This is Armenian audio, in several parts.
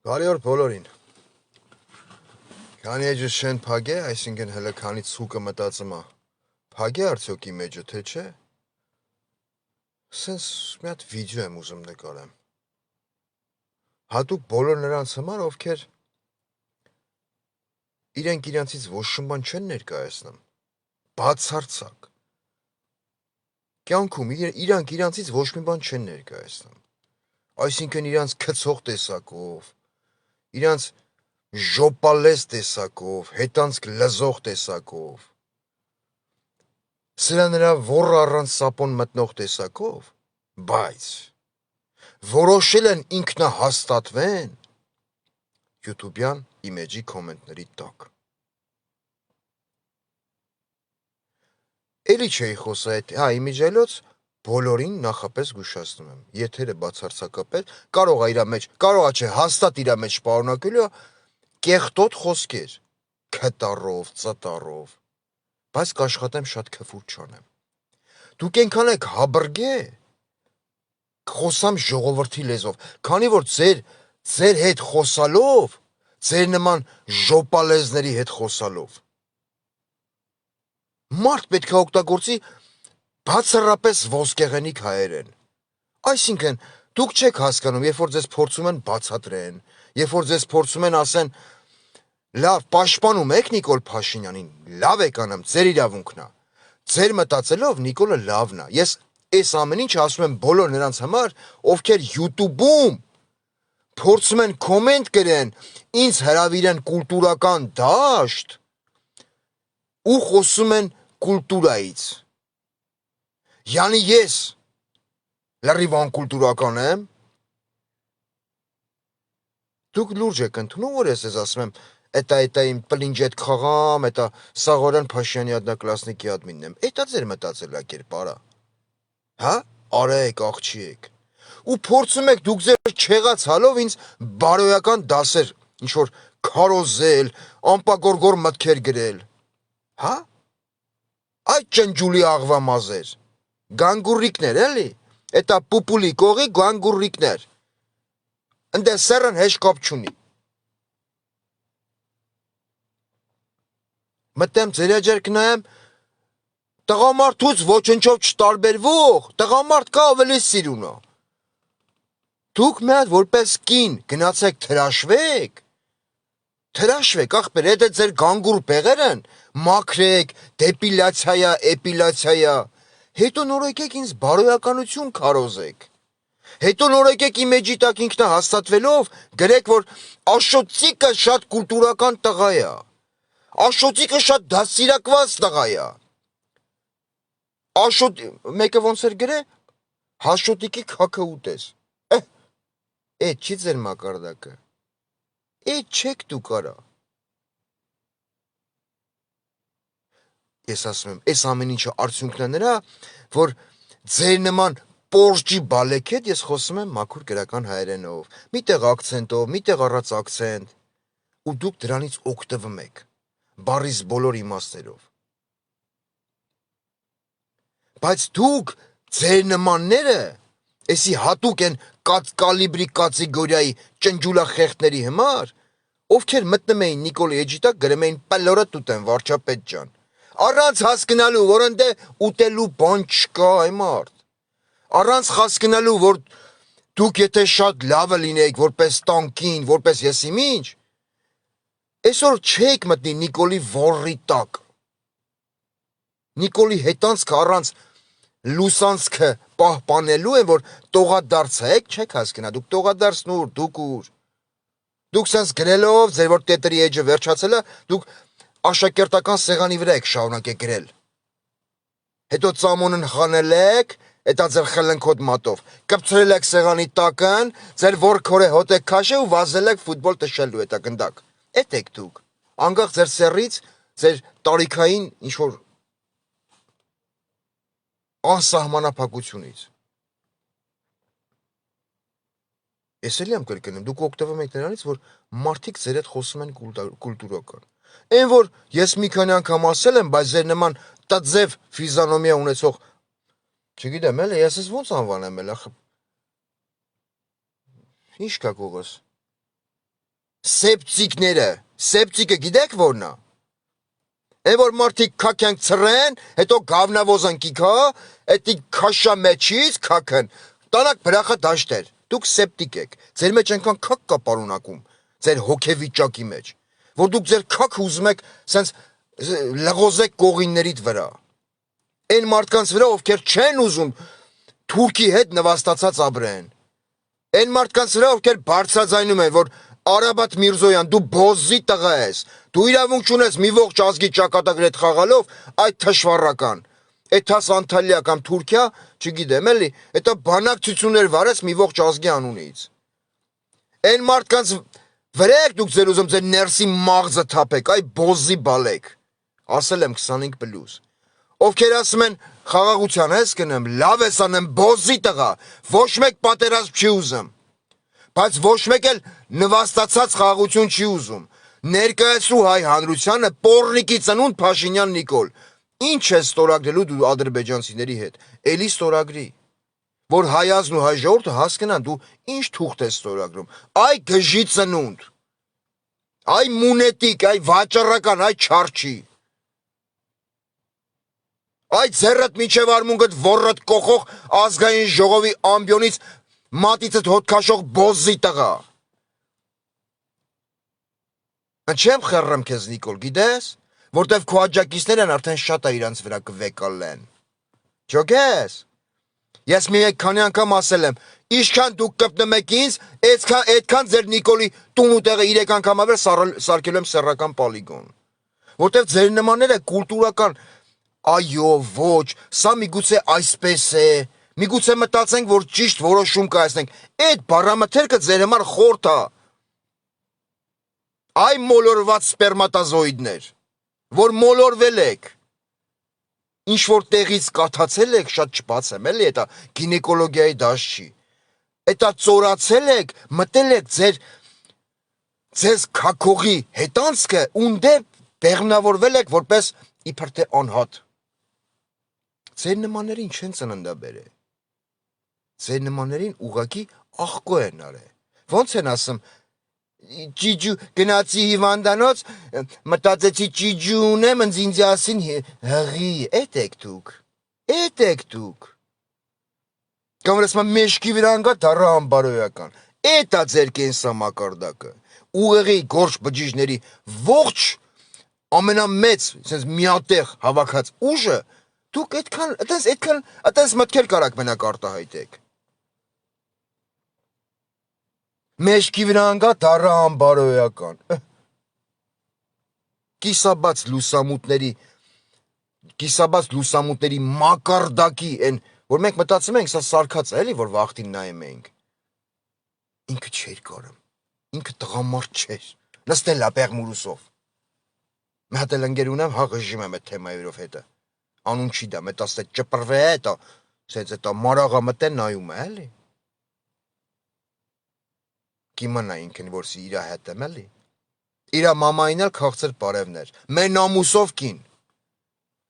Բարի օր բոլորին։ Քանի էջը շեն փագ է, այսինքն հələ քանի ցուկը մտածում է։ Փագ է արդյոք իմ էջը, թե չէ։ Սենց մի հատ վիդեո եմ ուզում նկարեմ։ Հատուկ բոլոր նրանց համար, ովքեր իրենք իրանցից ոչ մի բան չեն ներկայացնում։ Բացարձակ։ Կյանքում իրանք իրանցից ոչ մի բան չեն ներկայացնում։ Այսինքն իրանց քծող տեսակով, իրանց ժոպալես տեսակով, հետանցք լզող տեսակով, սրա նրա ոռ առանց սապոն մտնող տեսակով, բայց որոշել են ինքնահաստատվեն YouTube-յան իմեջի կոմենտների տակ։ Էլի չէի խոսա այդ, իմիջայլոց բոլորին նախապես զգուշացնում եմ, եթերը բացարձակապես կարող է իրա մեջ, կարող է չէ, հաստատ իրա մեջ պարունակելու կեղտոտ խոսքեր, քտառով, ծտառով, բայց կաշխատեմ շատ քֆուր չանեմ։ Դուք ենքան եք հաբրգե, խոսամ ժողովրդի լեզվով, քանի որ ձեր հետ խոսալով, ձեր նման ժոպալեզների հետ խոսալով, մարդ պետք է օգտագործի բացառապես ոսկեղենիկ հայերեն։ Այսինքն, դուք չեք հասկանում, երբ որ ձեզ փորձում են բացատրեն, երբ որ ձեզ փորձում են ասեն, լավ, պաշտպանում եք Նիկոլ Փաշինյանին, լավ եք անում, ձեր իրավունքն է։ Ձեր մտածելով Նիկոլը լավն է։ Ես այս ամեն ինչը ասում եմ բոլոր նրանց համար, ովքեր YouTube-ում փորձում են կոմենտ գրեն, ինձ հրավիրեն կուլտուրական դաշտ ու խոսում են կուլտուրայից։ Յանի ես լրիվ անկուլտուրական եմ։ Դուք լուրջ եք ընդունում, որ ես ասում եմ, это им պլինջետ խաղամ, это Սաղորյան Փաշյանի одноклассники admin-ն եմ։ Էտա ձեր մտածելակերպարը։ Հա? Արեք, աղջիկ։ Ու փորձում եք դուք ձեր չեղած հալով ինձ բարոյական դասեր, ինչ որ քարոզել, ամպագորգոր մտքեր գրել։ Հա? Այդ ճնջուլի աղվա մազեր։ Գանգուրիկներ, էլի։ Էտա պուպուլի կողի գանգուրիկներ։ Ընդ սերն հեշ կապ չունի։ Մտեմ ձերաջերք նայեմ, տղամարդուց ոչնչով չտարբերվող, տղամարդ կա ավելի սիրունա։ Դուք մի հատ որպես կին գնացեք թրաշվեք, ախպեր, եթե ձեր գանգուր բեղերն, մաքրեք, դեպիլյացիա, էպիլյացիա, հետո նոր եկեք ինձ բարոյականություն քարոզեք։ Հետո նոր եկեք իմեջի տակ ինքնահաստատվելով գրեք, որ Աշոտիկը շատ կուլտուրական տղա է։ Աշոտիկը շատ դասիրակված տղա է։ Մեկը ոնց էր գրե, Հաշոտիկի քաքը ուտես։ Էդ չի ձեր մակարդակը։ Էդ չեք դուք արա։ Ես ասում եմ, այս ամեն ինչը արդյունքն է նրա, որ ձեր նման պորճի բալեքետ ես խոսում եմ մաքուր գրական հայերենով, միտեղ ակցենտով, միտեղ առած ակցենտ, ու դուք դրանից օգտվում եք, բառից բոլոր իմաստերով։ Բայց դուք, ձեր նմանները, էսի հատուկ են կալիբրի կատեգորիայի ճնջուլախեղտների համար, ովքեր մտնում էին Նիկոլի էջի տակ, գրում էին պլորը տուտեն, վարչապետ ջան, առանց հասկնալու, որ ընդ ուտելու բան չկա, այ մարդ, առանց հասկնալու, որ դուք եթե շատ լավը լինեիք, որպես տանկին, որպես եսիմ ինչ, այսօր չեք մտնի Նիկոլի ոռի տակ, Նիկոլի հետանցքը առանց լուսանցքը պահպանելու են, որ տողադարձ եք, չեք հասկնա, դուք տողադարձն ուր, դուք ուր, դուք սենց գրելով, ձեր որ տետրի էջը վերջացել է, դուք աշակերտական սեղանի վրա եք շարունակեք գրել, հետո ծամոնն խանել եք, էտա ձեր խլնքոտ մատով, կպցրել եք սեղանի տակն, ձեր որ քորե հոտ եք քաշե ու վազել եք ֆուտբոլ տշելու էտա գնդակ, էտ եք դուք, անկախ ձեր սերից, ձեր տարիքային ինչ-որ անսահմանափակությունից։ Ես էլի եմ կրկնում, դուք օգտվում եք նրանից, որ մարդիկ ձեր հետ խոսում են կուլտուրական։ Այն որ ես մի քանի անգամ ասել եմ, բայց ձեր նման տձև ֆիզիոնոմիա ունեցող, չգիտեմ, էլի, ես ես ոնց անվանեմ էլ, ախ։ Ինչ կա կողս։ Սեպտիկները, սեպտիկը գիտեք որն է։ Այն որ մարդիկ քաքենք ծրեն, հետո գավնավոզան կիքա, էդի քաշա մեջից քաքն, տանակ բրախա դաշտեր, դուք սեպտիկ եք, ձեր մեջ այնքան քաք կա պարունակում, ձեր հոգեվիճակի մեջ, որ դուք ձեր քաք ուզում եք սենց լղոզեք կողիններիդ վրա, այն մարդկանց վրա, ովքեր չեն ուզում թուրքի հետ նվաստացած ապրեն, այն մարդկանց վրա, ովքեր բարձրաձայնում են, որ Արաբատ Միրզոյան, դու բոզի տղա ես, դու իրավունք չունես մի ողջ ազգի ճակատագրի հետ խաղալով, այդ թշվառական, էթաս Անտալիա կամ Թուրքիա, չգիտեմ էլի, էտա բանակցություններ վարես մի ողջ ազգի անունից։ Այն մարդկանց վրա եք դուք ձեր ուզում ձեր ներսի մաղձը թափեք, այ բոզի բալեք, ասել եմ 25+, ովքեր ասում են խաղաղության ես գնեմ, լավ ես անեմ, բոզի տղա, ոչ մեկ պատերազմ չի ուզում, բայց ոչ մեկ էլ նվաստացած խաղաղություն չի ուզում, ներկայացրու հայ հանրությանը պոռնիկի ծնունդ Փաշինյան Նիկոլ, ինչ ես ստորագրելու դու ադրբեջանցիների հետ, էլի ստորագրի, որ հայազն ու հայ ժողովուրդը հասկանան դու ինչ թուղթ ես ստորագրում, այ գժի ծնունդ, այ մունետիկ, այ վաճառական, այ չարչի, այ ձեռդ միջև արմունկդ ոռդ կողող ազգային ժողովի ամբիոնից մատիցդ հոտ քաշող բոզի տղա։ Չեմ խեռրեմ քեզ Նիկոլ, գիտես, որտեվ քո աջակիցներն արդեն շատ է իրանց վրա կվեկալեն։ Ճոգես։ Ես մի քանի անգամ ասել եմ, ինչքան դուք կպնում եք ինձ, այդքան ձեր Նիկոլի տուն ու տեղը 3 անգամ ավելի սարքել եմ սեռական պոլիգոն։ Որտեվ ձեր նմանները կուլտուրական, այո, ոչ, սա միգուցե այսպես է, միգուցե մտածենք, որ ճիշտ որոշում կայացնենք, այդ բառամթերքը ձեր համար խորթ է։ Այ մոլորված սպերմատազոիդներ, որ մոլորվել եք, ինչ որ տեղից կաթացել եք, շատ չբացեմ էլի, էտա գինեկոլոգիայի դաշտ չի, էտա ծորացել եք, մտել եք ձեզ քաքողի հետանցքը, ունդե բեղմնավորվել եք, որպես իբր թե անհատ։ Ձեր նմաններին չեն ծննդաբերել, ձեր նմաններին ուղակի աղկո են արել, ոնց են ասում, Ճիջու գնացի հիվանդանոց, մտածեցի ճիջու ունեմ, ինձ ասին հղի, էդ եք դուք, կամ որ ասում մեջքի վրա անգա դառա անբարոյական, էդ է ձեր կենսամակարդակը, ուղեղի գործ բջիջների ողջ ամենամեծ, ասենց միատեղ հավաքած ուժը, դուք այդքան մտքեր կարաք մենակ արտահայտեք։ Մեջքի վրա անգա դառա անբարոյական, կիսաբաց լուսամուտների մակարդակի են, որ մենք մտածում ենք, սա սարքած է էլի, որ վախտին նայում էինք, ինքը չէր կարում, ինքը տղամարդ չէր, նստել է պեղմուրուսով, մի հատ էլ ընկեր ունեմ, հա ղժում եմ այդ թեմայերով հետը, անուն չի դա, մետ աստ է ճպրվե է, սենց էտա մարաղա մտեն նայում է, էլի, կիմանա ինքն, որ սի իրա հետ եմ էլի, իրա մամային էլ քաղցր պարևներ, մեն ամուսով կին,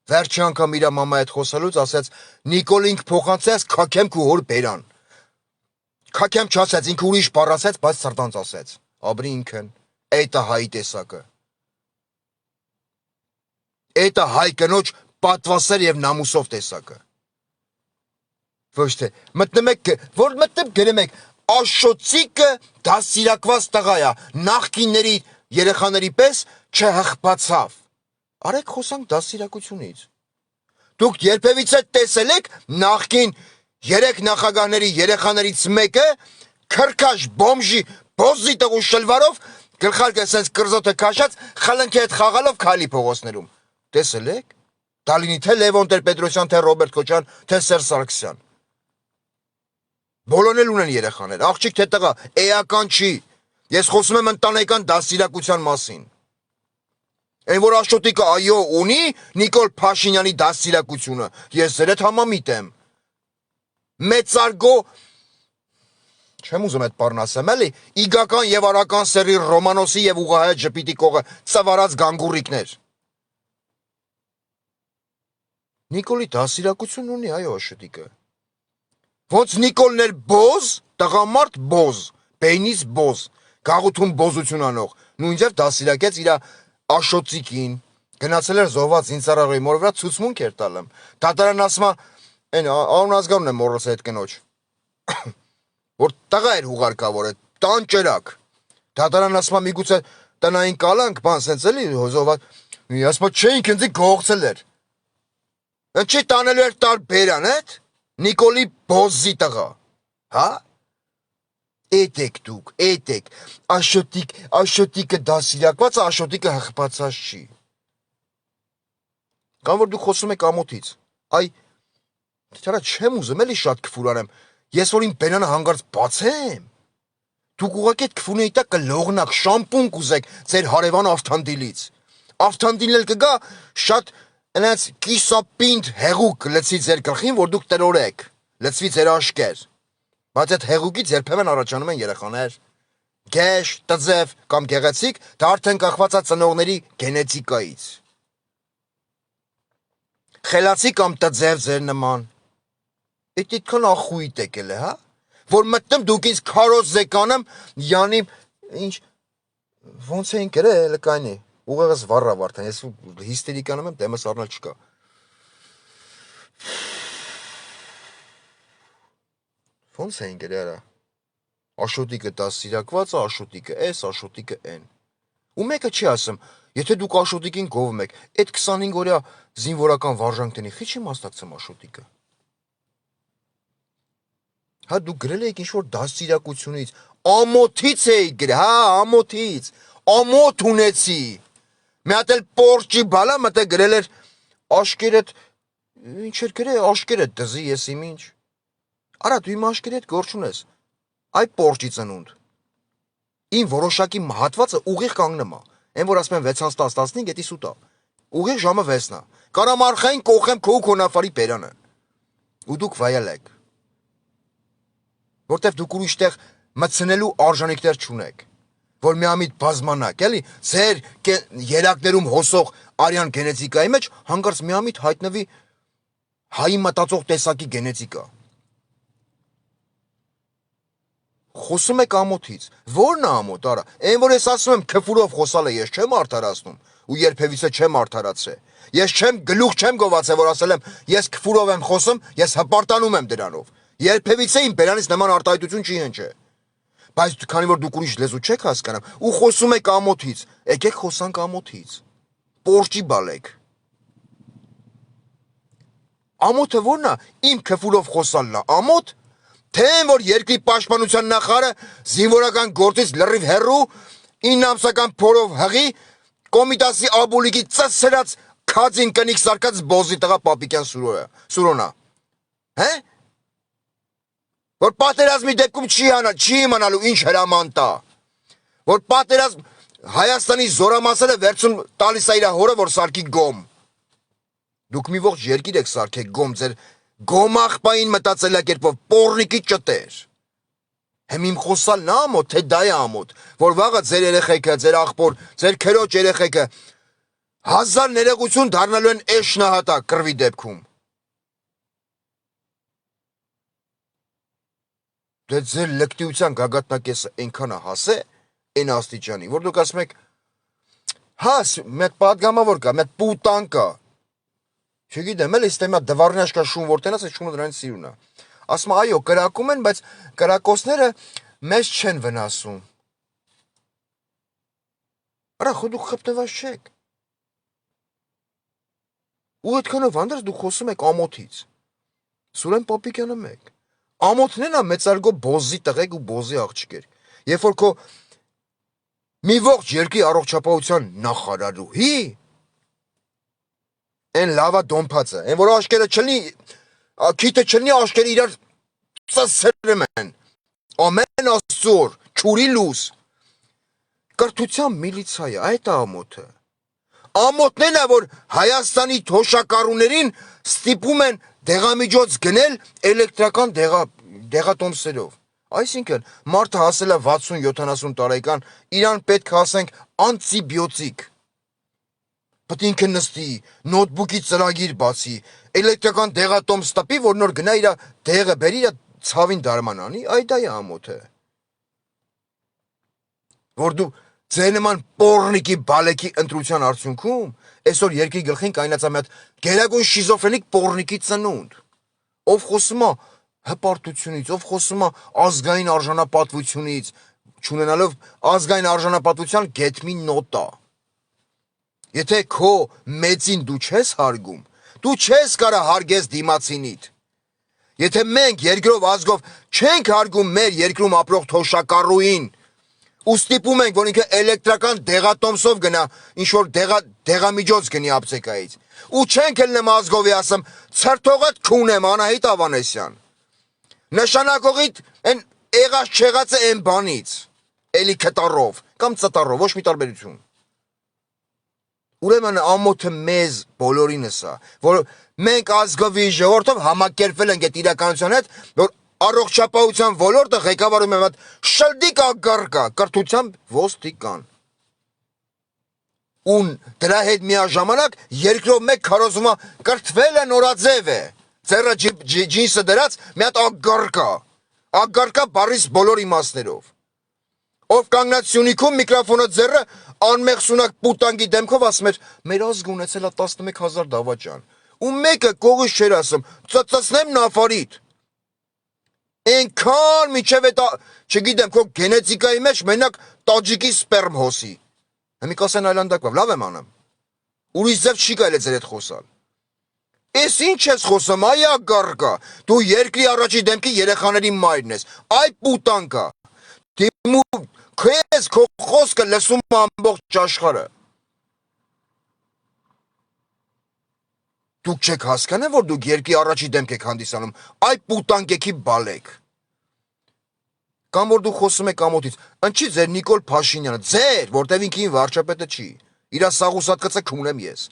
վերջի անգամ իրա մամա հետ խոսալուց ասեց, Նիկոլ ինք փոխանցեց, քաքեմ քու հոր բերան, քաքեմ չասեց, ինք ուրիշ բառ ասեց, բայց սրտանց ասեց, ապրի ինքն, էտա հայի տեսակը, էտա հայ կնոջ պատվասեր և նամուսով տեսակը, ոչ թե, մտնում եք, որ մտնում գրեմ եք, Աշոցիկը դասիրակված տղա է, նախկինների երեխաների պես չհղբացավ, արեք խոսանք դասիրակությունից, դուք երբևիցե տեսել եք նախկին 3 նախագահների երեխաներից մեկը քրքաշ բոմժի բոզի տղու շլվարով գլխարկը սենց կրզոթը քաշած խլնքի հետ խաղալով քայլի փողոցներում, տեսել եք, դա լինի թե Լևոն Տեր-Պետրոսյան, թե Ռոբերտ Քոչարյան, թե Սերժ Սարգսյան, բոլորն էլ ունեն երեխաներ, աղջիկ թե տղա, էական չի, ես խոսում եմ ընտանեկան դաստիարակության մասին, այն որ Աշոտիկը այո ունի Նիկոլ Փաշինյանի դաստիարակությունը, ես ձեր հետ համամիտ եմ, մեծարգո, չեմ ուզում այդ բառն ասեմ էլի, իգական և արական սերի Ռոմանոսի և ուղղահայաց ժպիտի կողը ծվարած գանգուրիկներ, Նիկոլի դաստիարակություն ունի այո Աշոտիկը, ոնց Նիկոլն էր բոզ, տղամարդ բոզ, բեյնից բոզ, գաղութում բոզություն անող, նույնձև դասիրակեց իր աշոտիկին, գնացել էր զոհված զինծառայողի մոր վրա ցուցմունք էր տալում։ Դատարան ասում է, այն անազգանուն է մորս այդ կնոջ, որ տղա էր հուղարկավորը, տանճերակ։ Դատարան ասում է միգուցե տնային կալանք, բան սենց էլի զոհված, ասում է չէինք ինձի գողցել էր։ Չի տանելու էր տարբերան, էդ Նիկոլի բոզի տղա, հա։ Էդեք դուք, էդեք, աշոտիկը դասիրակված, աշոտիկը հղբացած չի։ Կամ որ դուք խոսում եք ամոթից, այ, թերա չեմ ուզում էլի շատ կֆուր անեմ, ես որ իմ բենանը հանգարց բացեմ, դուք ուղղակի այդ կֆունեի տակ կլողնակ, շամպուն կուզեք ձեր հարևան ավթանդիլից, ավթանդիլն էլ կգա շատ այնց կիսապինդ հեղուկ լցի ձեր գլխին, որ դուք տրորեք, լցվի ձեր աշկեր, բայց այդ հեղուկից երբեմն առաջանում են երեխաներ, գեշ, տձև կամ գեղեցիկ, դա արդեն կախված է ծնողների գենետիկայից, խելացի կամ տձև ձեր նման, այդ իդքան ախույտ եկել է, հա, որ մտնում դուք ինձ քարոզ զեկանեմ, յանի, ինչ, ոնց էին կրել, լկայնի, ուղեղս վառա վարդան, ես հիստերիկանում եմ, դեմս առնել չկա։ Ոնց էին կրել արա, աշոտիկը դասիրակված է, աշոտիկը էս, աշոտիկը են։ Ու մեկը չի ասում, եթե դուք աշոտիկին գովում եք, այդ 25 օրյա զինվորական վարժանք տնի, խի չի մասնակցում աշոտիկը։ Հա դու գրել եք ինչ-որ դասիրակությունից, ամոթից էի գրել, հա, ամոթից, ամոթ ունեցի, մի հատ էլ պորճի բալա մտե գրել էր աշկերդ, ինչ էր գրել, աշկերդ դզի ես իմ ինչ, արա դու իմ աշկերդ գործ ունես, այ պորճի ծնունդ, իմ որոշակի հատվածը ուղիղ կանգնում է, այն որ ասում են 6:10-15 էտի սուտա, ուղիղ ժամը 6-ն է, կարամ արխային կողեմ քո ու քոնաֆարի բերանը, ու դուք վայել եք, որտեվ դուք ուրիշ տեղ մտցնելու արժանիքներ չունեք, որ միամիտ բազմանակ, էլի, ձեր երակներում հոսող արյան գենետիկայի մեջ հանգարց միամիտ հայտնվի հայի մտածող տեսակի գենետիկա։ Խոսում եք ամոթից, ո՞րն է ամոթ, արա, այն որ ես ասում եմ քֆուրով խոսալը ես չեմ արդարացնում ու երբևիցե չեմ արդարացրել, ես չեմ գլուխ չեմ գովացել, որ ասել եմ ես քֆուրով եմ խոսում, ես հպարտանում եմ դրանով, երբևիցե իմ բերանից նման արտահայտություն չի հնչել, բայց քանի որ դուք ուրիշ լեզու չեք հասկանում ու խոսում եք ամոթից, եկեք խոսանք ամոթից, պորճի բալեք, ամոթը ո՞րն է, իմ քֆուրով խոսալն է, ամոթ, թե այն որ երկրի պաշտպանության նախարարը զինվորական գործից լրիվ հեռու 9 ամսական փորով հղի կոմիտասի աբուլիկի ծծրած քածին կնիկ սարկած բոզի տղա Պապիկյան Սուրոնա, հե? Որ պատերազմի դեպքում չի իմանալու ինչ հրաման տա, որ պատերազմ Հայաստանի զորամասերը վերցում տալիս է իր հորը, որ սարքի գոմ, դուք մի ողջ երկիր եք սարքեք գոմ, ձեր գոմախպային մտածելակերպով պոռնիկի ճտեր, հեմ իմ խոսալն է ամոթ, թե դա է ամոթ, որ վաղը ձեր երեխեքը, ձեր աղբոր, ձեր քերոջ երեխեքը 1000 ներողություն դառնալու են էշնահատակ կռվի դեպքում, դե ձեր լկտիության գագաթնակեսը այնքան է հասե, այն աստիճանի, որ դուք ասում եք, հաս, մեկ պատգամավոր կա, մեկ պուտան կա, չգիտեմ, էլ իստեմա դվարնաշ կա շուն որտենաս, այդ շունը դրանից սիրուն է, ասում է, այո, կրակում են, բայց կրակոցները մեզ չեն վնասում, արա, խո դուք խպտված չեք, ու այդքանով անդրս դուք խոսում եք ամոթից, Սուրեն Պապիկյանը մեկ, ամոթն է մեծարգո բոզի տղեկ ու բոզի աղջիկեր, երբ որ քո մի ողջ երկրի առողջապահության նախարարուհի, այն լավա դոմփածը, այն որ աշկերը չլնի, քիթը չլնի աշկերը իրար ծսրում են, ամեն աստծոր, չուրի լուս, կրթության միլիցայը, այդ է ամոթը, ամոթն է, որ Հայաստանի թոշակառուներին ստիպում են դեղամիջոց գնել էլեկտրական դեղատոմսերով, այսինքն մարդը հասել է 60-70 տարեկան, իրան պետք է ասենք անտիբիոտիկ, պետք ինքը նստի, նոթբուքի ծրագիր բացի, էլեկտրական դեղատոմս տպի, որ նոր գնա իր դեղը բերի, իր ցավին դարման անի, այդ է ամոթը, որ դու ձեր նման պոռնիկի բալեկի ընտրության արդյունքում այսօր երկրի գլխին կայնացա մի հատ գերագույն շիզոֆրենիկ պոռնիկի ծնունդ, ով խոսում է հպարտությունից, ով խոսում է ազգային արժանապատվությունից, չունենալով ազգային արժանապատվության գեթմի նոտա։ Եթե քո մեծին դու չես հարգում, դու չես կարա հարգես դիմացինիդ։ Եթե մենք երկրով ազգով չենք հարգում մեր երկրում ապրող թոշակառուին, ու ստիպում ենք, որ ինքը էլեկտրական դեղատոմսով գնա, ինչ-որ դեղամիջոց գնի ապտեկայից, ու չենք էլ նեմ ազգովի ասեմ, ցրթողդ քունեմ Անահիտ Ավանեսյան, նշանակողիդ են եղած չեղածը են բանից, էլի կտարով, կամ ծտարով, ոչ մի տարբերություն։ Ուրեմն ամոթը մեզ բոլորինս է, որ մենք ազգովի ժողովրդով համակերպվել ենք այդ իրականության հետ, որ առողջապահության ոլորտը ղեկավարում է այդ շլդիկ ագարկա, կրթությամբ ոստիկան։ Ու դրա հետ միաժամանակ երկրով մեկ քարոզումը կրթվել է նորաձև է, ձեռը ջինսը դրած մի հատ ագարկա բառիս բոլոր իմաստներով։ Ով կանգնած Սյունիքում միկրոֆոնը ձեռը անմեղ սունակ պուտանգի դեմքով ասում էր մեր ազգը ունեցել է 11,000 դավաճան, ու մեկը կողից չէր ասում ծծծնեմ նավարիդ։ Այնքան միջև այդ չգիտեմ քո գենետիկայի մեջ մենակ տաջիկի սպերմ հոսի։ Հիմի կասեն այլանդակով, լավ եմ անում։ Ուրիշ ձև չի կարելի ձեր հետ խոսալ։ Էս ինչ ես խոսում, այ ագարկա, դու երկրի առաջի դեմքի երեխաների մայրն ես, այ պուտանկա։ Դիմու քեզ քո խոսքը լսում է ամբողջ աշխարհը։ Դուք չեք հասկանա, որ դուք երկրի առաջի դեմք եք հանդիսանում, այ պուտանկեքի բալեք։ Կամ որ դուք խոսում եք ամոթից, ընչի ձեր Նիկոլ Փաշինյանը, ձեր, որտեվ ինքին վարչապետը չի, իրա սաղուսատկծը քունեմ ես։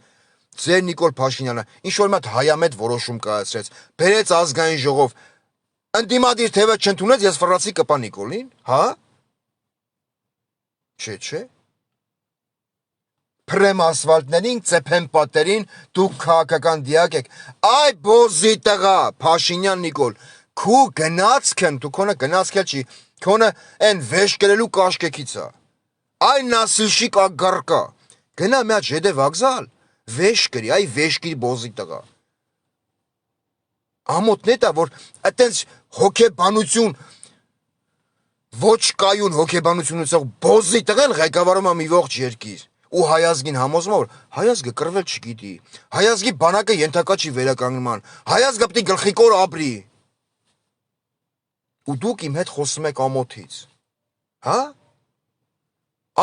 Ձեր Նիկոլ Փաշինյանը ինչ որ մի հատ հայամետ որոշում կայացրեց, բերեց ազգային ժողով, ընդդիմադիր թևը չընդունեց, ես ֆռացի կպա Նիկոլին, հա։ Չէ։ Փրեմ ասվալտներին, ծեփեմ պատերին, դուք քաղաքական դիակ եք։ Այ բոզի տղա, Փաշինյան Նիկոլ, քու գնացքն, դու քոնը գնացքել չի, քոնը են վեշ կրելու կաշկեքից է։ Այ նասիլշիկ ագարկա, գնա մի հատ ԺԴ վокзալ, վեշ կրի, այ վեշ կրի բոզի տղա։ Ամոթն է դա, որ այտենց հոգեբանություն ոչ կայուն հոգեբանություն ունեցող բոզի տղան ղեկավարում է մի ողջ երկիր ու հայազգին համոզում է որ հայազգը կռվել չգիտի, հայազգի բանակը ենթակա չի վերականգնման, հայազգը պետք է գլխիկոր ապրի։ Ու դուք իմ հետ խոսում եք ամոթից, հա։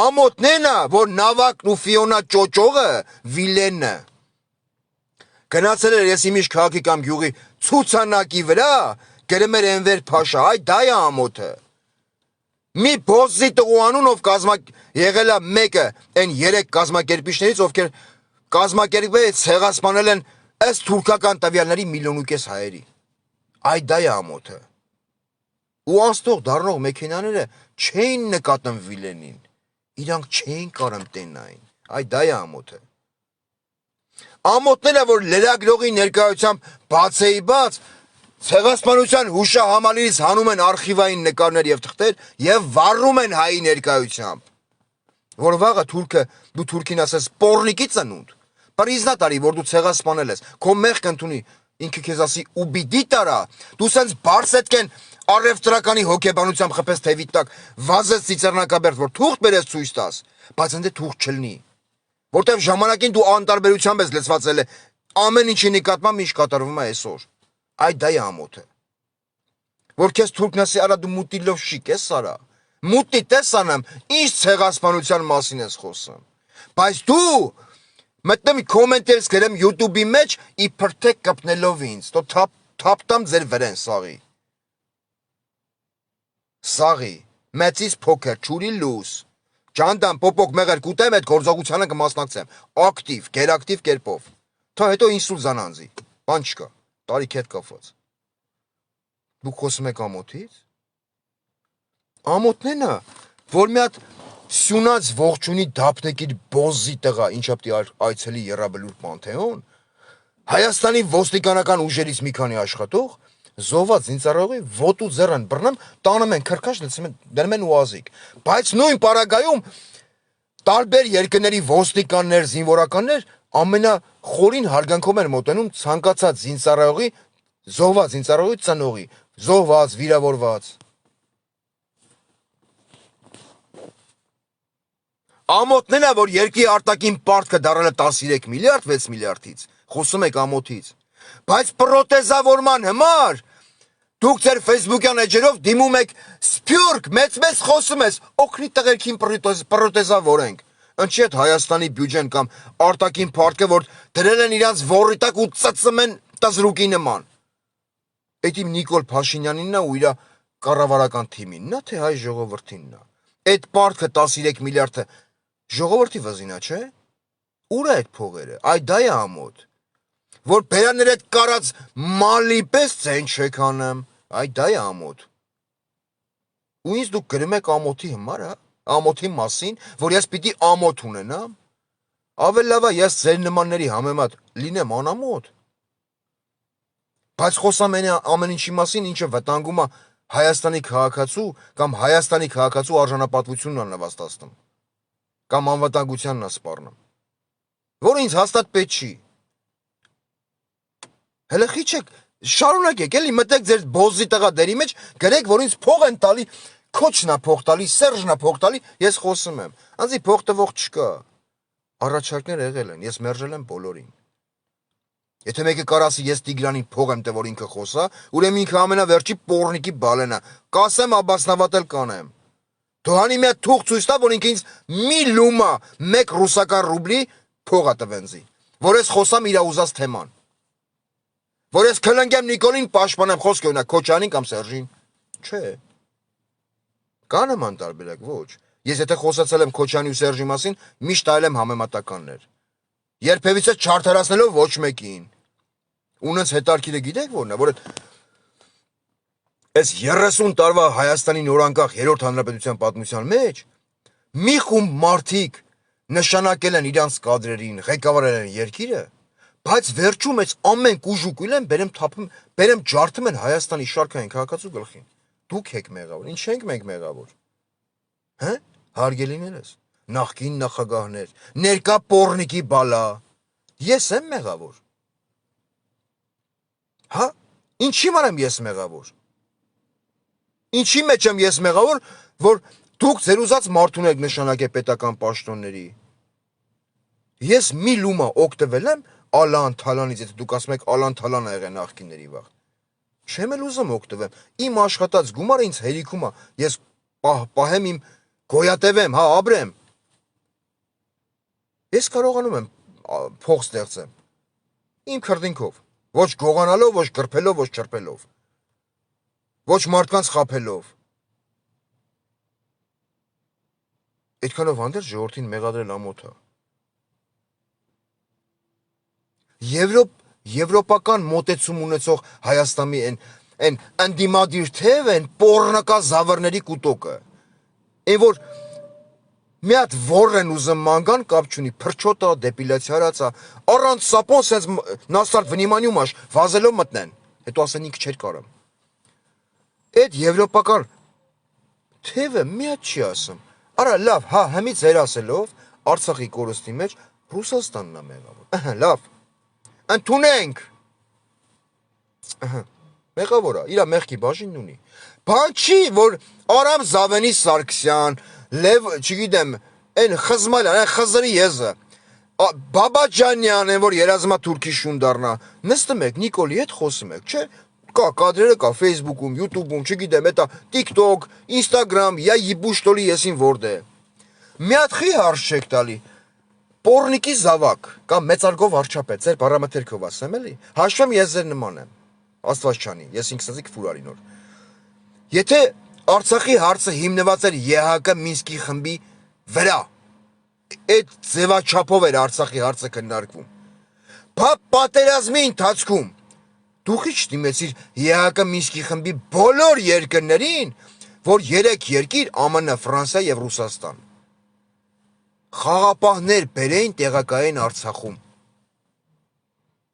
Ամոթն է նա, որ Նավակն ու Ֆիոնա ճոճողը Վիլենը գնացել էր ես իմիշ քաղաքի կամ գյուղի ցուցանակի վրա, գրում էր Էնվեր Փաշա, այ դա է ամոթը։ Մի բոզի տղուանունով եղել է մեկը այն 3 կազմակերպիչներից, ովքեր կազմակերպվել ցեղասպանել են ըստ թուրքական տվյալների 1,5 միլիոն հայերի։ Այ դա է ամոթը։ Ու անստող դառնող մեքենաները չէին նկատում Վիլենին, իրանք չէին կարում տենային, այ դա է ամոթը։ Ամոթն է, որ լրագրողի ներկայությամբ բացեի բաց ցեղասպանության հուշահամալիրից հանում են արխիվային նկարներ եւ թղթեր եւ վառում են հայի ներկայությամբ, որ վաղը թուրքը դու թուրքին ասես պոռնիկի ծնունդ, պրիզնա տարի, որ դու ցեղասպանել ես, քո մեղք ընդունի, ինքը քեզ ասի ու բիդի տարա, դու սենց բարսետկեն առևտրականի հոգեբանությամբ խփես թևի տակ, վազես ծիծեռնակաբերդ, որ թուղթ բերես ցույց տաս, բայց ընդ թուղթ չլինի, որտեվ ժամանակին դու անտարբերությամբ ես լցվածել է, ամեն ինչի նկատմամբ ինչ կատարվում է այսօր։ Այ դա է ամոթը։ Որ քեզ թուրքն ասի, արա դու մուտիլով շիկ ես արա, մուտի տեսանեմ, ինչ ցեղասպանության մասին ես խոսում, բայց դու մտնում կոմենտերս գրեմ YouTube-ի մեջ իբր թե կպնելով ինձ, թո թափտամ ձեր վրեն սաղի, մեծից փոքր, չուրի լուս, ջանդամ պոպոկ մեղր կուտեմ այդ գործողությանը կմասնակցեմ, ակտիվ, գերակտիվ կերպով, թա հետո ինսուլ զանանձի, բան չկա, տարիք հետ կապված։ Դուք խոսում եք ամոթից։ Ամոթն է նա, որ մի հատ սյունած ողջունի դափնեկիր բոզի տղա, ինչա պիտի այցելի Եռաբլուր Պանթեոն, Հայաստանի ոստիկանական ուժերից մի քանի աշխատող, Զոհված զինծառայողի ոտու ձեռն բռնեմ, տանում են քրքաշ դնում են ուազիկ։ Բայց նույն պարագայում տարբեր երկրների ոստիկաններ, զինվորականներ ամենախորին հարգանքով են մոտենում ցանկացած զինծառայողի, զոհված զինծառայողի ծնողի, զոհված, վիրավորված։ Ամոթն է, որ երկրի արտաքին պարտքը դարել է 13 միլիարդ 6 միլիարդից, խոսում եք ամոթից։ Բայց պրոթեզավորման համար դուք ձեր Facebook-յան էջերով դիմում եք սփյուռք, մեծ խոսում ես, օգնի տղերքին պրոթեզավորենք։ Ինչի՞ այդ Հայաստանի բյուջեն կամ արտաքին պարտքը, որ դրել են իրանց ворի տակ ու ծծում են տզրուկի նման։ Այդ իմ Նիկոլ Փաշինյանինն է ու իր կառավարական թիմինն է, թե հայ ժողովրդինն է։ Այդ պարտքը 13 միլիարդը ժողովրդի վզինա, չէ։ Ուր է այդ փողերը։ Այ դա է ամոթ։ Որ բերաներ այդ կարած մալի պես ցեն չեք անում, այ դա է ամոթ։ Ու ինձ դուք գրում եք ամոթի համար, հա, ամոթի մասին, որ ես պիտի ամոթ ունենամ։ Ավելի լավ է ես ձեր նմանների համեմատ լինեմ անամոթ։ Բայց խոսամ ամեն ինչի մասին, ինչը վտանգում է Հայաստանի քաղաքացու կամ Հայաստանի քաղաքացու արժանապատվությունն է նվաստացնում։ Կամ անվտանգությանն է սպառնում։ Որ ինձ հաստատ պետք չի։ Հələ խիչեք, շարունակեք, էլի մտեք ձեր բոզի տղա դերի մեջ, գրեք, որ ինձ փող են տալի, քոչնա փող տալի, Սերժնա փող տալի, ես խոսում եմ։ Անձի փող տվող չկա։ Առաջարկներ եղել են, ես մերժել եմ բոլորին։ Եթե մեկը կարասի ես Տիգրանին փող եմ տվել, որ ինքը խոսա, ուրեմն ինքը ամենավերջի պոռնիկի բալենա։ Կասեմ աբասնավատել կանեմ։ Դու հանի մի հատ թուղթ ցույց տա, որ ինքը ինձ մի լումա 1 ռուսական ռուբլի փող է տվենզի, որ ես խոսամ իր ուզած թեման։ Որ ես քլնգեմ Նիկոլին պաշտպանեմ, խոսքը ունա Քոչանին կամ Սերժին։ Չէ։ Կա նման տարբերակ, ոչ։ Ես եթե խոսացել եմ Քոչանի ու Սերժի մասին, միշտ այլ եմ համեմատականներ։ Երբևիցե չարթարացնելով ոչ մեկին։ Ունենց հետարքիրը գիտեք որն է, որ այս 30 տարվա Հայաստանի նորանկախ 3-րդ հանրապետության պատմության մեջ մի խումբ մարդիկ նշանակել են իրանց կադրերին, ղեկավարել են երկիրը, բայց վերջում այս ամեն կուժուկույլ են բերեմ ջարդում են Հայաստանի շարքային քաղաքացու գլխին։ Դուք եք մեղավոր, ինչ ենք մենք մեղավոր։ Հա՞, հարգելիներս, նախկին նախագահներ, ներկա պոռնիկի բալա։ Ես եմ մեղավոր։ Հա, ինչի մարեմ ես մեղավոր։ Ինչի մեջ եմ ես մեղավոր, որ դուք ձեր ուզած մարդուն եք նշանակել պետական պաշտոնների։ Ես մի լումա օգտվել եմ Ալան Թալանից, եթե դուք ասում եք Ալան Թալան ա եղել նախկինների վաղ։ Չեմ էլ ուզում օգտվեմ։ Իմ աշխատած գումարը ինձ հերիքում է։ Ես պահեմ իմ գոյատևեմ, հա, ապրեմ։ Ես կարողանում եմ փող ստեղծեմ։ Իմ քրտինքով, ոչ գողանալով, ոչ կրփելով, ոչ չրփելով։ Ոչ մարդկանց խաբելով։ Այդքանով հանդերձ ժողովրդին մեղադրել ամոթ է։ Եվրոպական մոտեցում ունեցող Հայաստանի են անդիմադիր թև են պոռնակա զավարների կուտոկը։ Այն որ մի հատ որ են ուզում մանգան կապ չունի, փրչոտա, դեպիլյացիա արածա, առանց սապոն սենց նաստարտ վնիմանյումաշ վազելով մտնեն, հետո ասեն ինք չեր կարամ։ Այդ եվրոպական թևը մի հատ չի ասում։ Արա լավ, հա, հմից էր ասելով Արցախի կորստի մեջ Ռուսաստանն է մեղավոր։ Լավ։ Ընդունենք։ Մեղավոր է, իր մեղքի բաժինն ունի։ Բան չի, որ Արամ Զավենի Սարգսյան, Լև, չգիտեմ, այն խզմալյան, այն խզրի եզը, Բաբաջանյան, այն որ երազմա թուրքի շուն դառնա, նստում եք, Նիկոլի հետ խոսում եք, չէ, կա կադրերը կա Facebook-ում, YouTube-ում, չգիտեմ, հետա TikTok, Instagram, я ебу что ли եսին որդ է։ Մի հատ խի հարց չեք տալի։ Պոռնիկի զավակ կամ մեծարգով վարչապետ, ձեր բառամթերքով ասեմ էլի, հաշվեմ ես ձեր նման եմ, Աստված չանի, ես ինքսազիկ ֆուրարի նոր։ Եթե Արցախի հարցը հիմնված էր ԵՀԿ Մինսկի խմբի վրա, այդ ձևաչափով էր Արցախի հարցը քննարկվում։ Պատերազմի ընթացքում դուք ի՞նչ դիմեցիր ԵՀԿ Մինսկի խմբի բոլոր երկրներին, որ 3 երկիր ԱՄՆ, Ֆրանսիա եւ Ռուսաստան խաղապահներ բերեին տեղակայեն Արցախում։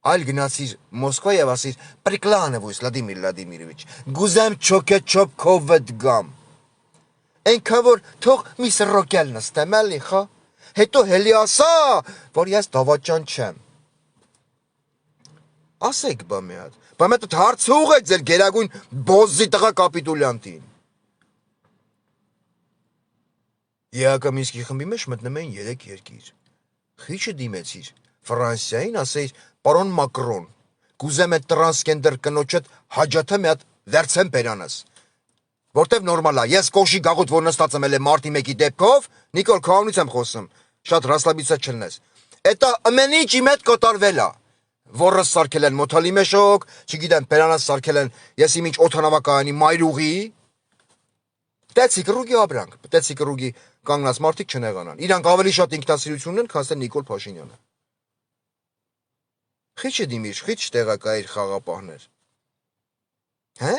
Այլ գնացիր Մոսկվա եւ ասիր Պրիկլանովույս Վլադիմիր Վլադիմիրովիչ գուզեմ չոքեչոպ քովդ գամ Այնքան որ թող մի սռոկյալ նստեմ էլի խա հետո հելի ասա որ ես դավաճան չեմ Ասեք բա մի հատ բա մետդ հարցը ուղեք ձեր գերագույն բոզի տղա կապիտուլյանտին Եակա Մինսկի խմբի մեջ մտնում էին 3 երկիր Խիչը դիմեցիր Ֆրանսիային ասեիր պարոն Մակրոն գուզեմ այդ տրանսգենդեր կնոջդ հաջաթը մի հատ վերցեմ բերանս Որտեվ նորմալ է ես կոշի գաղութ որ նստած եմ էլ մարտի 1-ի դեպքով Նիկոլ քավնից եմ խոսում շատ ռասլաբիցա չլնես Էտա ամեն ինչ իմ հետ կատարվել է Որս սարքել են մոթալի մեշոկ չգիտեմ բերանս սարքել են ես իմ ինչ օթանավակայանի մայրուղի Տեցիկ ռուգի ապրանք տեցիկ ռուգի կանգնած մարդիկ չնեղանան իրանք ավելի շատ ինքնասիրություն ունեն քան Նիկոլ Փաշինյանը Խիչը դիմիր խիչ տեղակայիր խաղապահներ Հե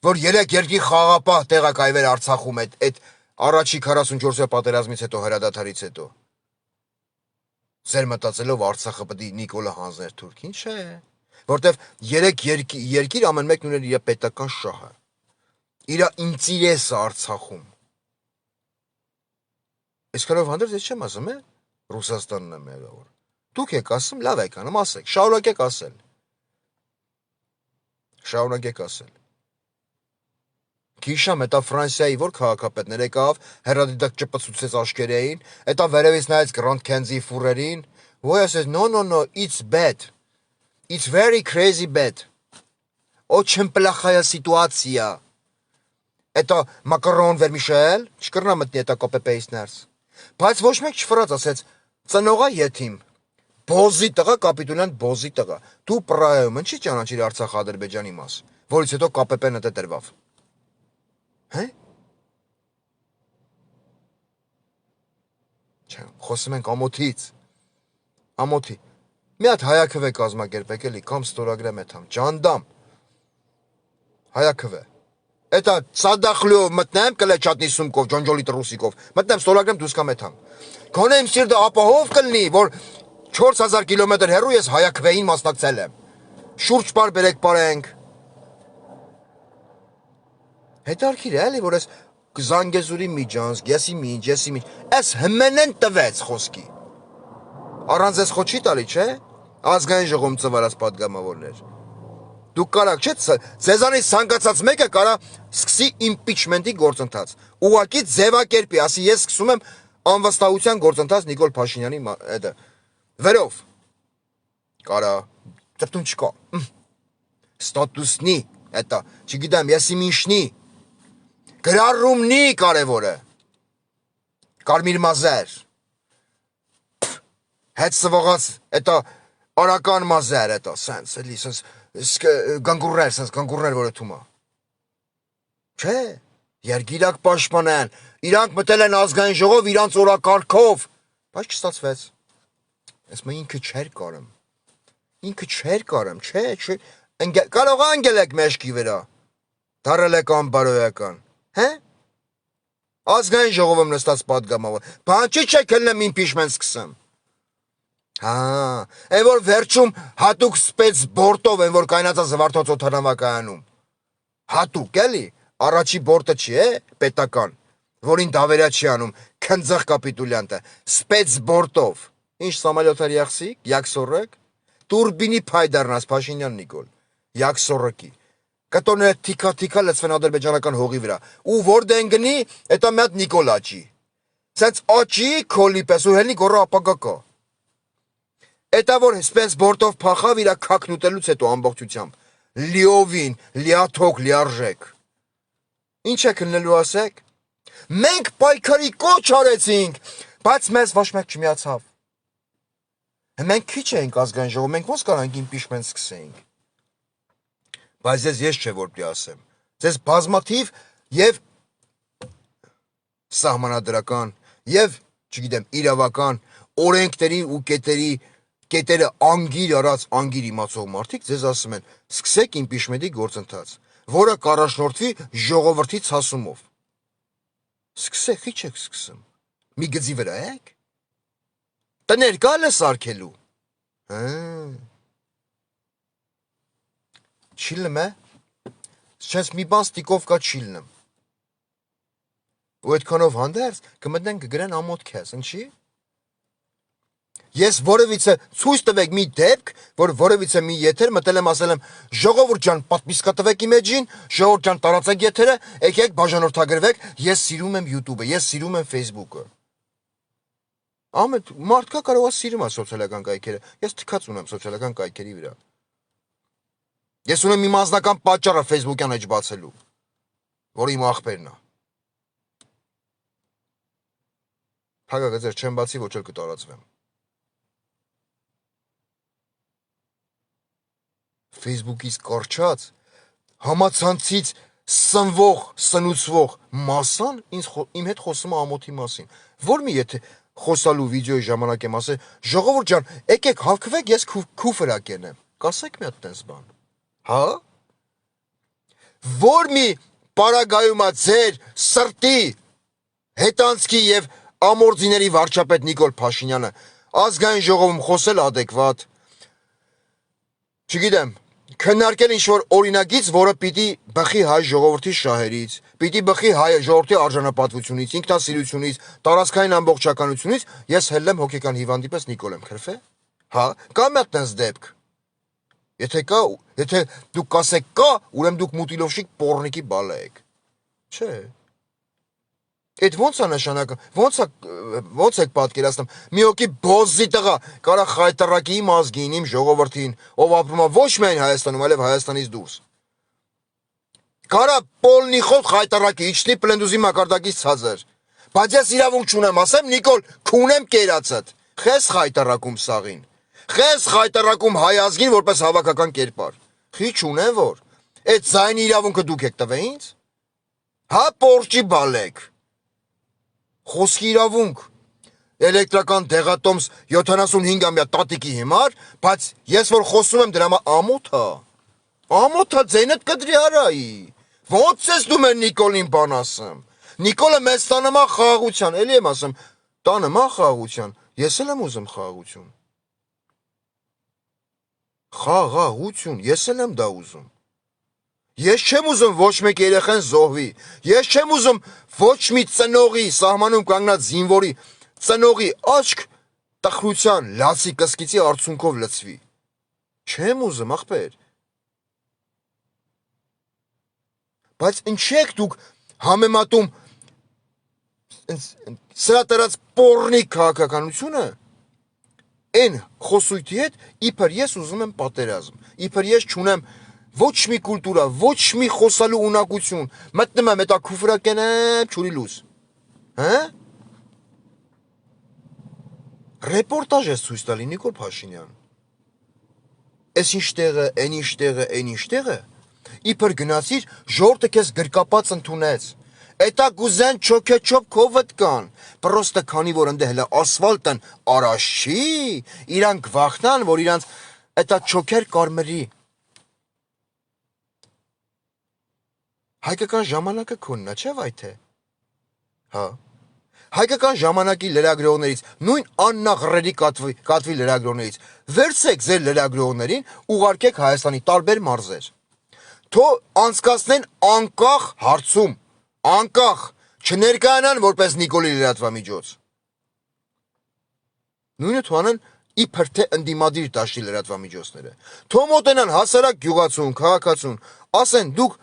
Որ 3 երկի խաղապահ տեղակայվեր Արցախում այդ առաջի 44-րդ պատերազմից հետո հրադադարից հետո Ձեր մտածելով Արցախը պետք է Նիկոլը հանձներ Թուրքին չէ որտեվ 3 երկիր ամեն մեկն ուներ իր պետական շահը իր ինտերեսը Արցախում Այսքանով հանդերձ ես չեմ ասում Ռուսաստանն է մեղավոր Դուք եք ասում լավ եք անում ասեք շարունակեք ասել Քիշամ էտա Ֆրանսիայի որ քաղաքապետներ եկավ, հերադիտակ ճպցուցեց աշկերեին, էտա վերևից նայեց Grand Kenzie ֆուրերին, Voya says no, it's bad. It's very crazy bad. Очень плохая ситуация. Это Մակրոն Վերմիշել, չկրնա մտնի էտա կոպե-պեյստներս։ Բայց ոչ մեկ չֆրած ասեց, ծնողա եթիմ, բոզի տղա, կապիտուլյան բոզի տղա, դու պրայում ընչի ճանաչիր Արցախ Ադրբեջանի մաս, որից հետո կապեպեն հետը տրվավ։ Հե? Չէ, խոսում ենք ամոթից, ամոթի, մի հատ հայաքվ է կազմակերպեք էլի, կամ ստորագրեմ էթամ, ճանդամ, հայաքվ է, էտա սադախլյով մտնեմ, կլեչատնի սումկով, ջոնջոլիտ ռուսիկով, մտնեմ ստորագրեմ դուս կամ էթամ, գոնե իմ սիրտը ապահով կլնի, որ 4000 կիլոմետր հեռու ես հայաքվեին մասնակցել եմ, շուրջ պար բերեք պարենք, հետարքիր է էլի, որ ես Զանգեզուրի միջանցք, եսի միջ, ես հմենեն տվեց խոսքի, առանց ես խոչի տալի, չէ, ազգային ժողում ծվարած պատգամավորներ, դուք կարակ չէ, ձեզանից սանկացած մեկը կարա սկսի իմպիչմենտի գործընթաց, ուղակի ձևակերպի, ասի ես սկսում եմ անվստահության գործընթաց Նիկոլ Փաշինյանի վերով, կարա, ծրտուն չկա, ստատուսնի, էտա, չգիտեմ, եսի միշնի, գրառումնի կարևորը, կարմիր մազեր, հետ սվողած, էտա արական մազեր, էտա, սենց, էլի, սենց, գանգուրներ, որ էթումա, չէ, երգիրակ պաշպանեն, իրանք մտել են ազգային ժողով, իրանց օրակարգով, բայց չստացվեց, ես մը ինքը չեր կարեմ, չէ, կարող անգել եք մեշկի վրա, դարել եք անբարոյական, հե, ազգային ժողով եմ նստած պատգամավոր, բանչի չեք հլնեմ իմպիչմենտ սկսեմ, են որ վերջում հատուկ սպեց բորտով են որ կայնացա զվարթոց օթանավակայանում, հատուկ էլի, առաջի բորտը չի է, պետական, որին դավերյա չի անում, քնձղ կապիտուլյանտը, սպեց բորտով, ինչ սամալյոթար յախսիկ, յակսորըկ, տուրբինի պայդարնաս Փաշինյան Նիկոլ, յակսորըկի, կտորները թիկա լծվեն ադրբեջանական հողի վրա, ու որ դեն գնի, էտա մի հատ Նիկոլ աճի, սենց աճի քոլի պես ու հենի գոռա ապագա կա, Էտա որ սպես բորտով փախավ իրա քաքն ուտելուց հետո ամբողջությամբ, լիովին, լիաթոք, լիարժեք, ինչ եք հնելու ասեք, մենք պայքարի կոչ արեցինք, բայց մեզ ոչ մեկ չմիացավ, մենք քիչ էինք ազգային ժողով, մենք ոնց կարանք իմպիչմենտ սկսեինք, բայց ես չէ որ պիտի ասեմ, ձեզ բազմաթիվ եւ սահմանադրական եւ, չգիտեմ, իրավական, օրենքների ու կետերը անգիր արած, անգիր իմացող մարդիկ ձեզ ասում են, սկսեք իմպիչմենտի գործընթաց, որը կառաջնորդվի ժողովրդի ցասումով, սկսեք, ի՞նչ եք սկսում, մի գծի վրա եք, տներ կա լես արգելու, Չիլնում է։ Չես մի բան ստիկով կա չիլնում։ Ու այդքանով հանդերձ կմտնեն կգրեն ամոթ քեզ, ինչի՞։ Ես որևիցե ցույց տվեք մի դեպք, որ որևիցե մի եթեր մտել եմ ասել եմ ժողովուրդ ջան, պատմիսկա տվեք իմեջին, ժողովուրդ ջան, տարածեք եթերը, եկեք բաժանորդագրվեք, ես սիրում եմ YouTube-ը, ես սիրում եմ Facebook-ը։ Ամեն մարդկա կարող է սիրում է սոցիալական կայքերը։ Ես թքած ունեմ սոցիալական կայքերի վրա։ Ես ունեմ իմ անձնական պատճառը Facebook-յան էջ բացելու, որը իմ ախպերն է։ Փակագծեր չեմ բացի, ոչ էլ կտարածվեմ։ Facebook-ից կարճած համացանցից սնվող, սնուցվող մասան իմ հետ խոսում է ամոթի մասին։ Որ մի եթե խոսալու վիդեոյի ժամանակ եմ ասել, ժողովուրդ ջան, եկեք հավաքվեք, ես քուֆրա կենեմ։ Կասեք մի հատ տես բան։ Հա? Որ մի պարագայում է ձեր սրտի հետանցքի եւ ամորձիների վարչապետ Նիկոլ Փաշինյանը ազգային ժողովում խոսել adekvat։ Չգիտեմ, քննարկել ինչ-որ օրինագիծ, որը պիտի բխի հայ ժողովրդի շահերից, պիտի բխի հայ ժողովրդի արժանապատվությունից, ինքնասիրությունից, տարածքային ամբողջականությունից, ես հելլեմ հոգեկան հիվանդի պես Նիկոլ եմ քրֆե։ Հա, կա մի հատ տես դեպք։ Եթե կա, եթե դուք կասեք կա, ուրեմն դուք մուտիլովշիկ պոռնիկի բալա եք։ Չէ։ Այդ ոնց է նշանակը, ոնց եք պատկերացնում, մի հոգի բոզի տղա, կարա խայտարակի իմ ազգին, իմ ժողովրդին, ով ապրում է ոչ միայն Հայաստանում, այլև Հայաստանից դուրս։ Կարա պոլնիխով խայտարակի, իջնի պլենդուզի մակարդակից ցածր։ Բայց ես իրավունք չունեմ, ասեմ Նիկոլ, քունեմ կերածդ, խես խայտարակում սաղին, խես խայտարակում հայ ազգին որպես հավաքական կերպար, խի չունեմ որ, այդ ձայնի իրավունքը դուք եք տվե ինձ, հա պորջի բալեք, խոսքի իրավունք, էլեկտրական դեղատոմս 75-ամյա տատիկի հիմար, բայց ես որ խոսում եմ դրա ամոթա ձենդ կդրի արայի, ոնց ես դու մեր Նիկոլին բան ասեմ, Նիկոլը մեզ տանում է խաղաղության, էլի եմ ասում, տանում է խաղաղության, ես էլ եմ ուզում խաղաղություն, խաղաղություն, ես էլ եմ դա ուզում, ես չեմ ուզում ոչ մեկ երեխան զոհվի, ես չեմ ուզում ոչ մի ծնողի, սահմանում կանգնած զինվորի, ծնողի աչք տխրության, լացի կսկիցի արդյունքով լցվի, չեմ ուզում ախպեր, բայց ինչի եք դուք համեմատում սրա տրած պոռնիկ քաղաքականությունը, այն խոսույթի հետ, իբր ես ուզում եմ պատերազմ, իբր ես չունեմ ոչ մի կուլտուրա, ոչ մի խոսալու ունակություն, մտնում եմ, էտա քուֆրակեն եմ, չուրի լուս, հա? Ռեպորտաժ ես ցույց տալի Նիկոլ Փաշինյան, ես ինչ տեղը, այն ինչ տեղը, իբր գնացիր, ժողովուրդը քեզ գրկապած ընդունեց, էտա գուզեն չոքեչոփ քովդ կան, պրոստը քանի որ ընդ հələ ասֆալտն արաշ չի, իրանք վախնան, որ իրանց էտա չոքեր կարմրի, հայկական ժամանակը քոննա, չէ վայթե, հա, հայկական ժամանակի լրագրողներից, նույն աննաղրերի կատվի լրագրողներից, վերցեք ձեր լրագրողներին, ուղարկեք Հայաստանի տարբեր մարզեր, թո անցկացնեն անկախ հարցում, անկախ, չներկայանան որպես Նիկոլի լրատվամիջոց, նույնը թողանեն իբր թե ընդդիմադիր դաշտի լրատվամիջոցները, թո մոտենան հասարակ գյուղացուն, քաղաքացուն, ասեն դուք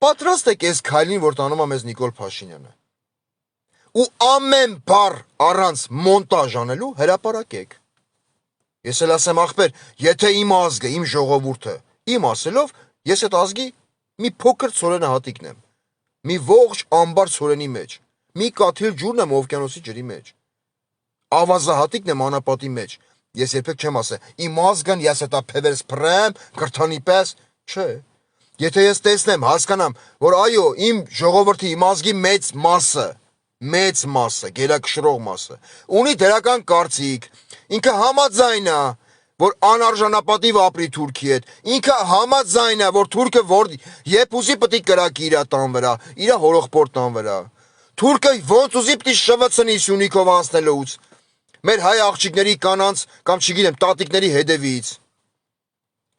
պատրաստ եք այս քայլին, որ տանում է մեզ Նիկոլ Փաշինյանը, ու ամեն բառ առանց մոնտաժ անելու հրապարակեք, ես էլ ասեմ ախպեր, եթե իմ ազգը, իմ ժողովուրդը, իմ ասելով, ես այդ ազգի մի փոքր ցորենը հատիկն եմ, մի ողջ ամբար ցորենի մեջ, մի կաթիլ ջուրն եմ օվկիանոսի ջրի մեջ, ավազահատիկն եմ անապատի մեջ, ես երբեք չեմ ասել, իմ ազգն ես էտա փևերս փռեմ, կրթանի պես, չէ, եթե ես տեսնեմ, հասկանամ, որ այո, իմ ժողովրդի, իմ ազգի մեծ մասը, գերակշռող մասը, ունի դրական կարծիք, ինքը համաձայն է, որ անարժանապատիվ ապրի Թուրքի հետ, ինքը համաձայն է, որ թուրքը երբ ուզի պիտի կրակի իր տան վրա, իր հորողբոր տան վրա, թուրքը ոնց ուզի պիտի շվցնի Սյունիքով անցնելուց, Մեր հայ աղջիկների կանանց կամ չգիտեմ տատիկների հետևից։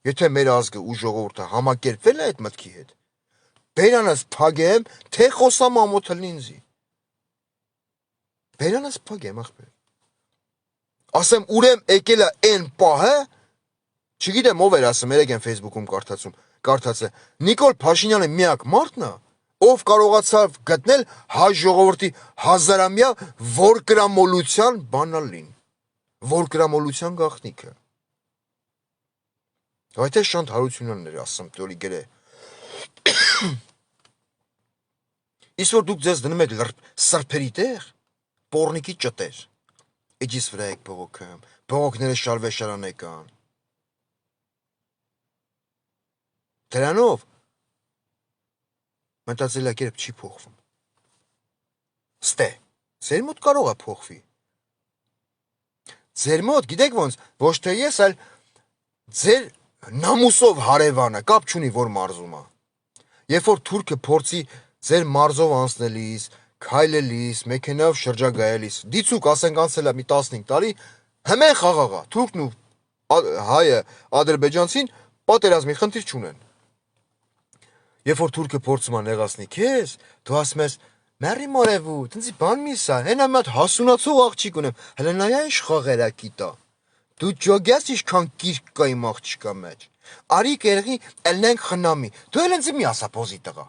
Եթե մեր ազգը ու ժողովուրդը համակերպվել է այդ մտքի հետ, բերանս փագեմ, թե խոսամ ամոթել ինձի։ Բերանս փագեմ ախպեր։ Ասեմ ուրեմ եկել է այն պահը, չգիտեմ ով էր ասում, երեք են Facebook-ում կարդացել, Նիկոլ Փաշինյանը միակ մարդն է, ով կարողացավ գտնել հայ ժողովրդի հազարամյա որկրամոլության բանալին, որկրամոլության գաղտնիքը։ Այդ է Շանթ Հարությունյանն էր ասում, դորի գրե։ Իսկ որ դուք ձեզ դնում եք սրբերի տեղ, պորնիկի ճտեր, էջիս վրա եք բողոքում, բողոքները շարվեշարան եկան։ Դրանով մտածելակերպ չի փոխվում։ Ստե, ձեր մոտ կարող է փոխվի։ Ձեր մոտ, գիտեք ոնց, ոչ թե ես, այլ ձեր նամուսով հարևանը, կապ չունի որ մարզում է։ Երբ որ թուրքը փորձի ձեր մարզով անցնելիս, քայլելիս, մեքենայով շրջագայելիս, դիցուկ ասենք անցել է մի 15 տարի, հմեն խաղաղ է, թուրքն ու հայը, ադրբեջանցին պատերազմի խնդիր չունեն։ Երբ որ թուրքը փորձում է նեղացնի քեզ, դու ասում ես մերի մորևու, տենց բան մի սա, հենա մի հատ հասունացող աղջիկ ունեմ, հələ նայա ինչ խաղերա կիտա։ Դու ջոգես ինչքան կիրք կա իմ աղջիկա մեջ։ Արի կերղի ելնենք խնամի։ Դու էլ ինձ մի ասա փոզի տղա։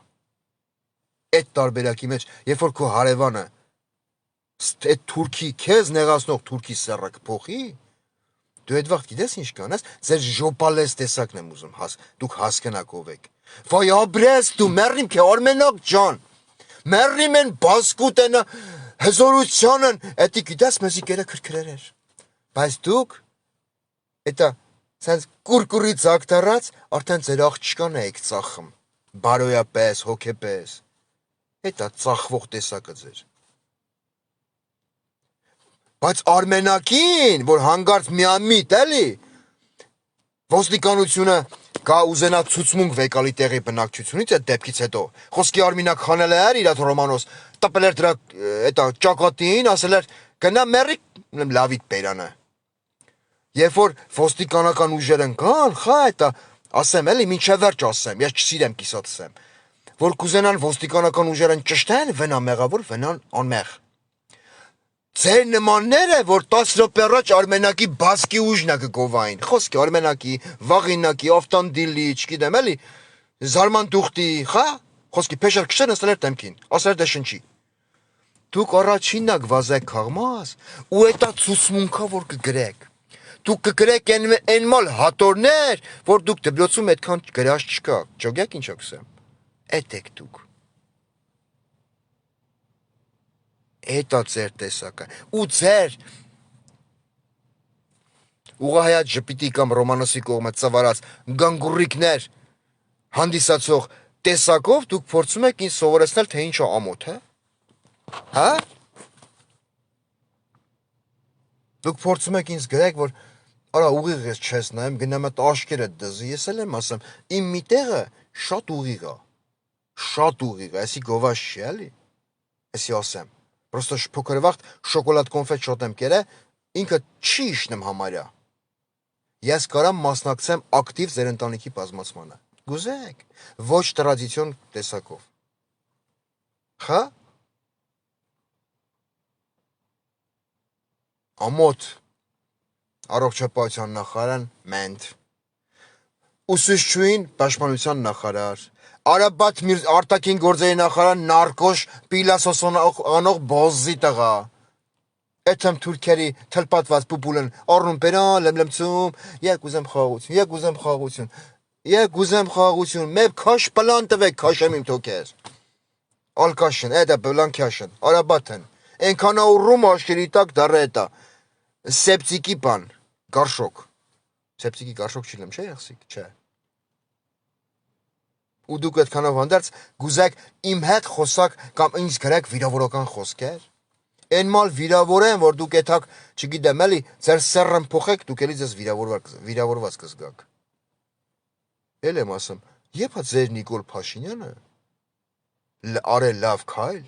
Այդ տարբերակի մեջ, երբ որ քո հարևանը այդ թուրքի քեզ նեղացնող թուրքի սեռը կփոխի, դու այդ վաղ գիտես ինչ կանես, ձեր ժոպալես տեսակն եմ ուզում, դուք հասկանաք ով եք։ Վայ աբրես դու մեռիմ քե Արմենակ ջան։ Մեռիմ են բասկուտենը հզորությանն, էդի գիտես մեզի կերը քրքրեր էր։ Բայց դուք էտա սենց կուրկուրից ակտարած արդեն ձեր աղջկան եք ծախում, բարոյապես, հոգեպես, էտա ծախվող տեսակը ձեր։ Բայց Արմենակին, որ հանգարց միամիտ էլի, ոստիկանությունը կա ուզենա ցուցմունք վեկալի տեղի բնակչությունից այդ դեպքից հետո, խոսքի Արմինակ խանել էր իրատ Ռոմանոս, տպել էր դրա էտա ճակատին, ասել էր գնա մերի լավիտ բերանը։ Երբ որ ոստիկանական ուժերն կան, խա էտա, ասեմ էլի, մինչև վերջ ասեմ, ես չսիրեմ կիսացեմ, որ կուզենան ոստիկանական ուժերն ճշտեն, վնա մեղավոր, վնան անմեղ։ Ձեր նմանները, որ 10 րոպե առաջ Արմենակի բասկի ուժն է կգովային, խոսքի Արմենակի, Վաղինակի, Ավտանդիլի, չգիտեմ էլի, Զարման դուխտի, խա, խոսքի փեշեր քշեն ասել էր դեմքին, ասել դե շնչի։ Դուք առաջինն եք վազեք քաղմաս, ու էտա ցուցմունքա որ կգրեք։ Դուք կգրեք այնմալ հատորներ, որ դուք դպրոցում այդքան գրած չկա։ Ճոգեք ինչ ակսեմ։ Էդ եք դուք։ Էտա ձեր տեսակը։ Ու ձեր ուղղահայաց ժպիտի կամ Ռոմանոսի կողմը ծավալած գանգուրիկներ հանդիսացող տեսակով դուք փորձում եք ինձ սովորեցնել, թե ինչ է ամոթ, հա? Դուք փորձում եք ինձ գրեք, որ արա ուղիղ ես չես նայում, գնամ այդ աշկերը դզի, ես էլ եմ ասեմ, իմ մի տեղը շատ ուղիղ է։ Շատ ուղիղ է, այսի գովաշ չի, էլի։ Այսի ասեմ։ Պրոստո փոքր վաղ շոկոլադ կոնֆետ շոտ եմ կերե, ինքը չի իշնում համարյա։ Ես կարամ մասնակցեմ ակտիվ ձեր ընտանիքի բազմացմանը։ Գուզեք, ոչ տրադիցիոն տեսակով։ Խա։ Ամոթ, առողջապահության նախարար, մենթ, ուսուցչուհին պաշտպանության նախարար, Արաբատ արտաքին գործերի նախարար, նարկոշ, պիլասոսանող բոզի տղա, Էթեմ թուրքերի թլպատված պուպուլն առնում բերան, լեմլեմցում, եկ ուզեմ խաղաղություն, մեկ քաշ պլան տվեք, քաշեմ իմ թոքեր, ալկաշն, էդա բլան քաշն, Արաբատն, ենքանա ուռում աշկերի տակ դարը էտա, սեպտիկի բան, գարշոկ, սեպտիկի գարշոկ չիլեմ, չէ եղսիկ, չէ, ու դուք այդքանով հանդերձ գուզեք իմ հետ խոսակ կամ ինձ գրեք վիրավորական խոսքեր, Այնմալ վիրավոր են, որ դուք էթակ, չգիտեմ էլի, ձեր սեռն փոխեք, դուք էլի ձեզ վիրավորված կզգաք։ Էլ եմ ասում, եփա ձեր Նիկոլ Փաշինյանը արել լավ քայլ։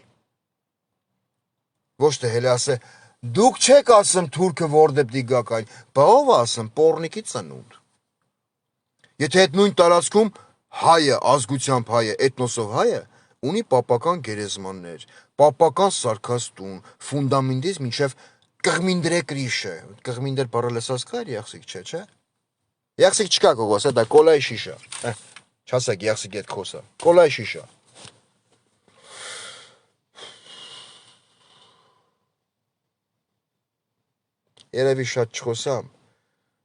Ոչ թե հենց ասե, Դուք չեք ասում թուրքը որտե պիտի գա կային, բա ով ասում պոռնիկի ծնունդ։ Եթե այդ նույն տարածքում հայը, ազգությամբ հայը, էթնոսով հայը ունի պապական գերեզմաններ, պապական սարքած տուն, ֆունդամենտից մինչև կղմինդրե կրիշը։ Կղմինդր բառը լսած կա եղսիկ չէ։ Եղսիկ չկա կողոս, դա կոլայի շիշա։ Չասեք եղսիկ այդ խոսա։ Կոլայի շիշա։ Երևի շատ չխոսամ,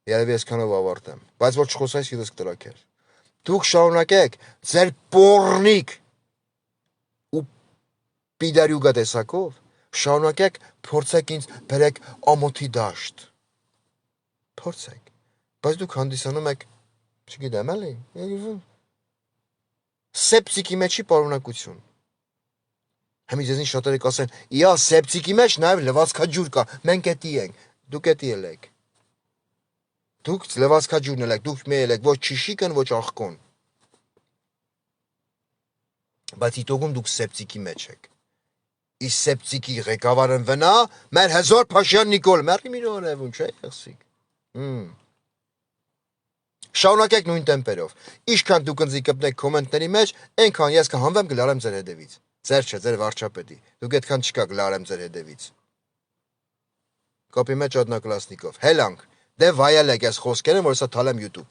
երևի այսքանով ավարտեմ, բայց որ չխոսայս յետս կտրակեր։ Դուք շարունակեք ձեր պոռնիկ ու պիդարյուգա տեսակով, շարունակեք փորձեք ինձ բերեք ամոթի դաշտ։ Փորձեք, բայց դուք հանդիսանում եք, չգիտեմ էլի, սեպսիկի մեջի պարունակություն։ Հիմի ձեզնի շատերը կասեն, իա սեպսիկի մեջ նաև լվացքաջուր կա, մենք էտի ենք, դուք էտի էլ եք։ Դուք լվացքաջուրն էլ եք, դուք մեր եք, ոչ չիշիկն, ոչ աղկոն։ Բայց իտոգում դուք սեպտիկի մեջ եք։ Իս սեպտիկի ղեկավարն վնա, մեր հզոր Փաշյան Նիկոլ, մերի մի օրևուն, չէ եղսիկ։ Շարունակեք նույն տեմպերով։ Ինչքան դուք ընձի կպնեք կոմենտների մեջ, այնքան ես կհանվեմ գլարեմ ձեր հետևից։ Ձեր չէ, ձեր վարչապետի։ Դուք այդքան չկա գլարեմ ձեր հետևից։ Կոպի մեջ օդնակլասնիկով։ Հելանք։ Դե վայել եք ես խոսքերը, որ սա թալեմ YouTube։